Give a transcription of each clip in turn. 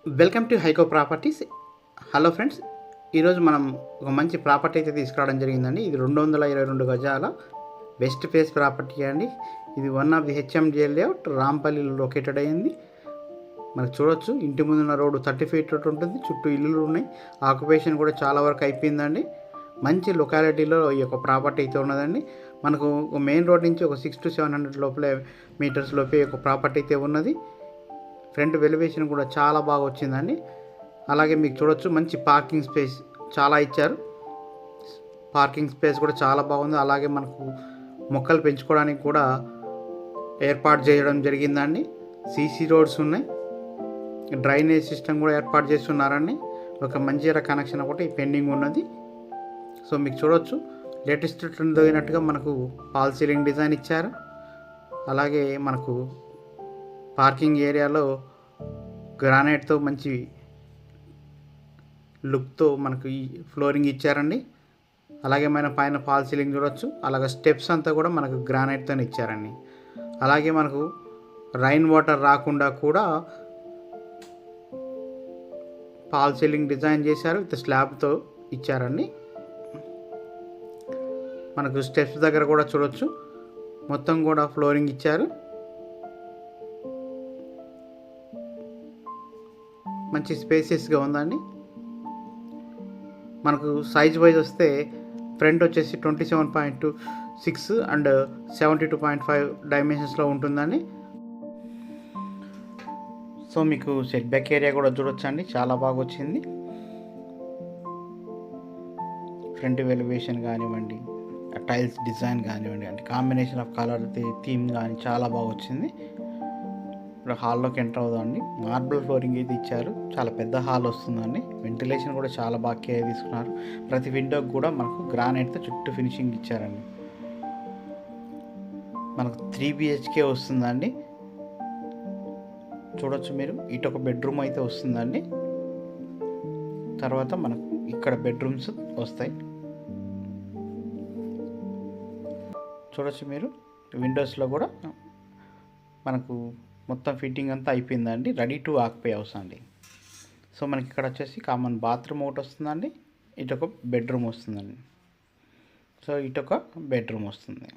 Welcome to Haiko properties. Hello friends, ఈరోజు మనం ఒక మంచి ప్రాపర్టీ అయితే తీసుకురావడం జరిగిందండి. ఇది 222 గజాల వెస్ట్ ఫేస్ ప్రాపర్టీ అండి. ఇది one of the HMDL layout, రాంపల్లిలో లొకేటెడ్ అయ్యింది. మనకు చూడొచ్చు, ఇంటి ముందున్న రోడ్డు 30 ఫీట్ ఉంటుంది. చుట్టూ ఇల్లులు ఉన్నాయి. ఆక్యుపేషన్ కూడా చాలా వరకు అయిపోయిందండి. మంచి లొకాలిటీలో ఈ యొక్క ప్రాపర్టీ అయితే ఉన్నదండి. మనకు మెయిన్ రోడ్ నుంచి ఒక 600 to 700 లోపలే మీటర్స్ లోపే ఒక ప్రాపర్టీ అయితే ఉన్నది. ఫ్రంట్ వెలివేషన్ కూడా చాలా బాగా వచ్చిందండి. అలాగే మీకు చూడొచ్చు, మంచి పార్కింగ్ స్పేస్ చాలా ఇచ్చారు. పార్కింగ్ స్పేస్ కూడా చాలా బాగుంది. అలాగే మనకు మొక్కలు పెంచుకోవడానికి కూడా ఏర్పాటు చేయడం జరిగిందండి. సీసీ రోడ్స్ ఉన్నాయి. డ్రైనేజ్ సిస్టమ్ కూడా ఏర్పాటు చేస్తున్నారండి. ఒక మంజీరా కనెక్షన్ ఒకటి పెండింగ్ ఉన్నది. సో మీకు చూడొచ్చు, లేటెస్ట్ ట్రెండ్ తగినట్టుగా మనకు ఫాల్ సీలింగ్ డిజైన్ ఇచ్చారు. అలాగే మనకు పార్కింగ్ ఏరియాలో గ్రానైట్తో మంచి లుక్తో మనకు ఈ ఫ్లోరింగ్ ఇచ్చారండి. అలాగే మన పైన ఫాల్ సీలింగ్ చూడొచ్చు. అలాగే స్టెప్స్ అంతా కూడా మనకు గ్రానైట్తో ఇచ్చారండి. అలాగే మనకు రైన్ వాటర్ రాకుండా కూడా ఫాల్ సీలింగ్ డిజైన్ చేశారు. విత్ స్లాబ్తో ఇచ్చారండి. మనకు స్టెప్స్ దగ్గర కూడా చూడొచ్చు, మొత్తం కూడా ఫ్లోరింగ్ ఇచ్చారు. మంచి స్పేసియస్గా ఉందండి. మనకు సైజ్ వైజ్ వస్తే ఫ్రంట్ వచ్చేసి 27.6 అండ్ 72.5 డైమెన్షన్స్లో ఉంటుందండి. సో మీకు సెట్ బ్యాక్ ఏరియా కూడా చూడొచ్చండి, చాలా బాగా వచ్చింది. ఫ్రంట్ వెలివేషన్ కానివ్వండి, టైల్స్ డిజైన్ కానివ్వండి, అంటే కాంబినేషన్ ఆఫ్ కలర్ థీమ్ కానీ చాలా బాగా వచ్చింది. ఇప్పుడు హాల్లోకి ఎంటర్ అవుదామండి. మార్బుల్ ఫ్లోరింగ్ అయితే ఇచ్చారు. చాలా పెద్ద హాల్ వస్తుందండి. వెంటిలేషన్ కూడా చాలా బాగా కేర్ తీసుకున్నారు. ప్రతి విండోకి కూడా మనకు గ్రానైట్తో చుట్టూ ఫినిషింగ్ ఇచ్చారండి. మనకు 3 BHK వస్తుందండి. చూడొచ్చు మీరు, ఇటు ఒక బెడ్రూమ్ అయితే వస్తుందండి. తర్వాత మనకు ఇక్కడ బెడ్రూమ్స్ వస్తాయి. చూడొచ్చు మీరు, విండోస్లో కూడా మనకు మొత్తం ఫిట్టింగ్ అంతా అయిపోయిందండి. రెడీ టు ఆక్యుపై హౌస్ అండి. సో మనకి ఇక్కడ వచ్చేసి కామన్ బాత్రూమ్ ఒకటి వస్తుందండి. ఇటు ఒక బెడ్రూమ్ వస్తుందండి. సో ఇటు ఒక బెడ్రూమ్ వస్తుంది.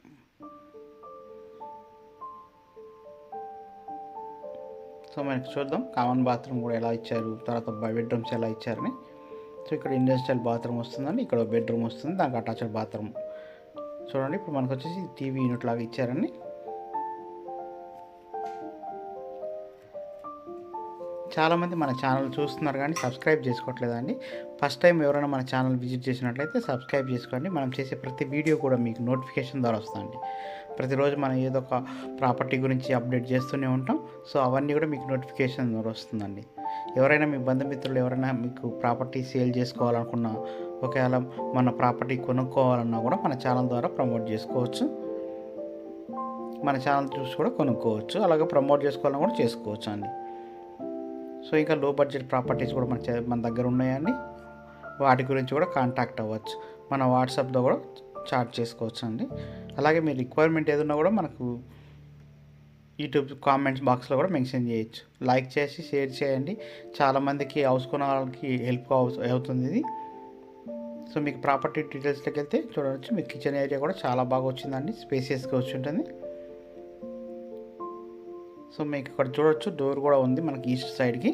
సో మనకి చూద్దాం కామన్ బాత్రూమ్ కూడా ఎలా ఇచ్చారు, తర్వాత బెడ్రూమ్స్ ఎలా ఇచ్చారని. సో ఇక్కడ ఇండస్ట్రియల్ బాత్రూమ్ వస్తుందండి. ఇక్కడ బెడ్రూమ్ వస్తుంది, దానికి అటాచ్డ్ బాత్రూమ్. చూడండి, ఇప్పుడు మనకు వచ్చేసి టీవీ యూనిట్ లాగా ఇచ్చారండి. చాలామంది మన ఛానల్ చూస్తున్నారు కానీ సబ్స్క్రైబ్ చేసుకోవట్లేదండి. ఫస్ట్ టైం ఎవరైనా మన ఛానల్ విజిట్ చేసినట్లయితే సబ్స్క్రైబ్ చేసుకోండి. మనం చేసే ప్రతి వీడియో కూడా మీకు నోటిఫికేషన్ ద్వారా వస్తుంది. ప్రతిరోజు మనం ఏదో ఒక ప్రాపర్టీ గురించి అప్డేట్ చేస్తూనే ఉంటాం. సో అవన్నీ కూడా మీకు నోటిఫికేషన్ ద్వారా వస్తుందండి. ఎవరైనా మీ బంధుమిత్రులు ఎవరైనా మీకు ప్రాపర్టీ సేల్ చేసుకోవాలనుకున్నా, ఒకవేళ మన ప్రాపర్టీ కొనుక్కోవాలన్నా కూడా మన ఛానల్ ద్వారా ప్రమోట్ చేసుకోవచ్చు. మన ఛానల్ చూసి కూడా కొనుక్కోవచ్చు. అలాగే ప్రమోట్ చేసుకోవాలని కూడా చేసుకోవచ్చు అండి. సో ఇంకా లో బడ్జెట్ ప్రాపర్టీస్ కూడా మన దగ్గర ఉన్నాయండి. వాటి గురించి కూడా కాంటాక్ట్ అవ్వచ్చు. మన వాట్సాప్లో కూడా చాట్ చేసుకోవచ్చు అండి. అలాగే మీ రిక్వైర్మెంట్ ఏదన్నా కూడా మనకు యూట్యూబ్ కామెంట్స్ బాక్స్లో కూడా మెన్షన్ చేయొచ్చు. లైక్ చేసి షేర్ చేయండి. చాలామందికి హౌస్ కొనే వాళ్ళకి హెల్ప్ అవుతుంది ఇది. సో మీకు ప్రాపర్టీ డీటెయిల్స్లోకి వెళ్తే చూడవచ్చు, మీ కిచెన్ ఏరియా కూడా చాలా బాగా వచ్చిందండి. స్పేసియస్గా వచ్చి ఉంటుంది. సో మీకు ఇక్కడ చూడొచ్చు, డోర్ కూడా ఉంది మనకి ఈస్ట్ సైడ్కి.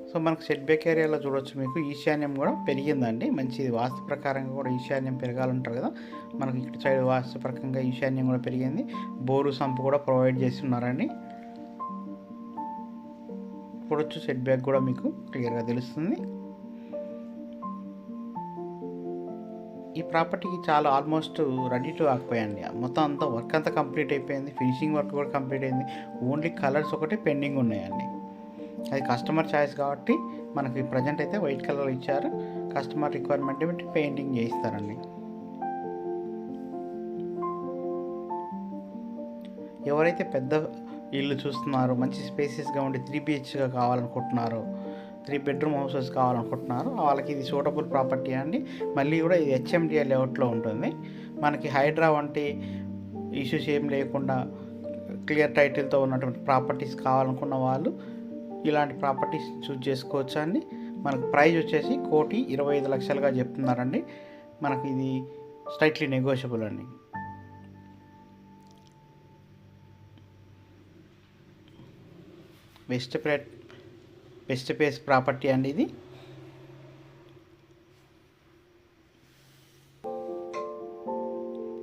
సో మనకు సెట్ బ్యాక్ ఏరియాలో చూడొచ్చు, మీకు ఈశాన్యం కూడా పెరిగిందండి. మంచిది, వాస్తు ప్రకారంగా కూడా ఈశాన్యం పెరగాలంటారు కదా. మనకి ఇక్కడ సైడ్ వాస్తు ప్రకారంగా ఈశాన్యం కూడా పెరిగింది. బోరు సంపు కూడా ప్రొవైడ్ చేస్తున్నారండి. చూడొచ్చు, సెట్ బ్యాక్ కూడా మీకు క్లియర్గా తెలుస్తుంది. ఈ ప్రాపర్టీకి చాలా ఆల్మోస్ట్ రెడీ టు ఆక్యుపై అండి. మొత్తం అంతా వర్క్ అంతా కంప్లీట్ అయిపోయింది. ఫినిషింగ్ వర్క్ కూడా కంప్లీట్ అయింది. ఓన్లీ కలర్స్ ఒకటే పెండింగ్ ఉన్నాయండి. అది కస్టమర్ చాయిస్ కాబట్టి మనకి ప్రజెంట్ అయితే వైట్ కలర్ ఇచ్చారు. కస్టమర్ రిక్వైర్మెంట్ బట్టి పెయింటింగ్ చేయిస్తారండి. ఎవరైతే పెద్ద ఇల్లు చూస్తున్నారో, మంచి స్పేసెస్గా ఉండి 3 BHK కావాలనుకుంటున్నారో, 3 బెడ్రూమ్ హౌసెస్ కావాలనుకుంటున్నారు వాళ్ళకి ఇది సూటబుల్ ప్రాపర్టీ అండి. మళ్ళీ కూడా ఇది హెచ్ఎండిఎల్ లేఅవుట్లో ఉంటుంది. మనకి హైడ్రా వంటి ఇష్యూస్ ఏం లేకుండా క్లియర్ టైటిల్తో ఉన్నటువంటి ప్రాపర్టీస్ కావాలనుకున్న వాళ్ళు ఇలాంటి ప్రాపర్టీస్ చూస్ చేసుకోవచ్చు అండి. మనకు ప్రైస్ వచ్చేసి 1,25,00,000గా చెప్తున్నారండి. మనకి ఇది స్లైట్లీ నెగోషియబుల్ అండి. బెస్ట్ ప్లేస్ ప్రాపర్టీ అండి ఇది.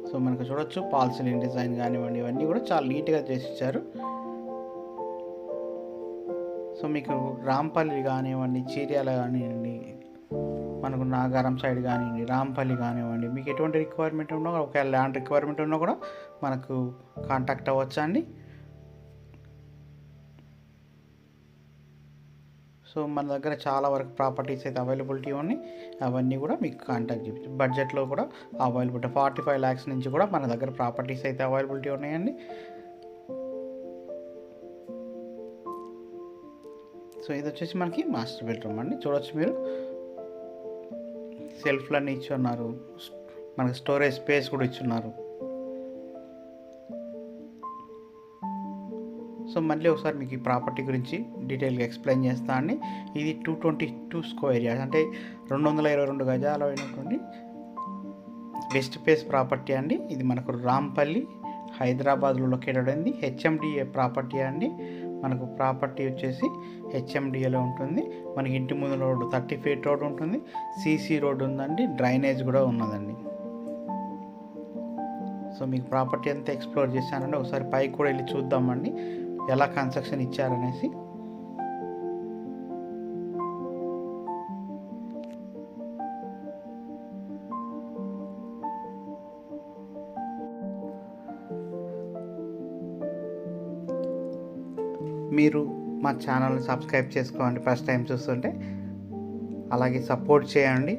సో మనకు చూడొచ్చు పాల్ సీలింగ్ డిజైన్ కానివ్వండి, ఇవన్నీ కూడా చాలా నీట్గా చేసి ఇచ్చారు. సో మీకు రాంపల్లి కానివ్వండి, చీర్యాల కానివ్వండి, మనకు నాగారం సైడ్ కానివ్వండి, రాంపల్లి కానివ్వండి, మీకు ఎటువంటి రిక్వైర్మెంట్ ఉన్నా ఒకవేళ ల్యాండ్ రిక్వైర్మెంట్ ఉన్నా కూడా మనకు కాంటాక్ట్ అవ్వచ్చా అండి. సో మన దగ్గర చాలా వరకు ప్రాపర్టీస్ అయితే అవైలబిలిటీ ఉన్నాయి. అవన్నీ కూడా మీకు కాంటాక్ట్ చేయండి. బడ్జెట్లో కూడా అవైలబిలిటీ 45 lakhs నుంచి కూడా మన దగ్గర ప్రాపర్టీస్ అయితే అవైలబిలిటీ ఉన్నాయండి. సో ఇది వచ్చేసి మనకి మాస్టర్ బెడ్రూమ్ అండి. చూడొచ్చు మీరు సెల్ఫ్లన్నీ ఇచ్చున్నారు, మనకి స్టోరేజ్ స్పేస్ కూడా ఇచ్చున్నారు. సో మళ్ళీ ఒకసారి మీకు ఈ ప్రాపర్టీ గురించి డీటెయిల్గా ఎక్స్ప్లెయిన్ చేస్తా అండి. ఇది 222 స్క్వేర్ యార్డ్స్ అంటే 222 గజాలు అయినటువంటి బెస్ట్ ప్లేస్ ప్రాపర్టీ అండి. ఇది మనకు రాంపల్లి హైదరాబాద్లో లొకేటెడ్ అయింది. హెచ్ఎండిఏ ప్రాపర్టీ అండి. మనకు ప్రాపర్టీ వచ్చేసి హెచ్ఎండిఏలో ఉంటుంది. మనకి ఇంటి ముందు రోడ్డు 30 feet రోడ్ ఉంటుంది, సీసీ రోడ్ ఉందండి, డ్రైనేజ్ కూడా ఉన్నదండి. సో మీకు ప్రాపర్టీ అంతా ఎక్స్ప్లోర్ చేశానండి. ఒకసారి పైకి కూడా వెళ్ళి చూద్దామండి ఎలా కన్స్ట్రక్షన్ ఇచ్చారనేసి. మీరు మా ఛానల్ని సబ్స్క్రైబ్ చేసుకోండి ఫస్ట్ టైం చూస్తుంటే, అలాగే సపోర్ట్ చేయండి.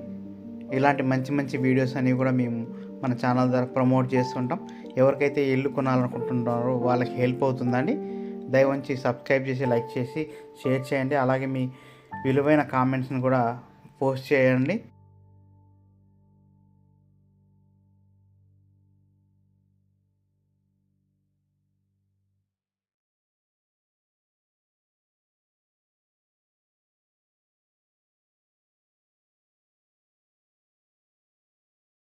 ఇలాంటి మంచి మంచి వీడియోస్ అనేవి కూడా మేము మన ఛానల్ ద్వారా ప్రమోట్ చేస్తుంటాం. ఎవరికైతే ఇల్లు కొనాలనుకుంటున్నారో వాళ్ళకి హెల్ప్ అవుతుందండి. దయవంచి సబ్స్క్రైబ్ చేసి, లైక్ చేసి, షేర్ చేయండి. అలాగే మీ విలువైన కామెంట్స్ని కూడా పోస్ట్ చేయండి.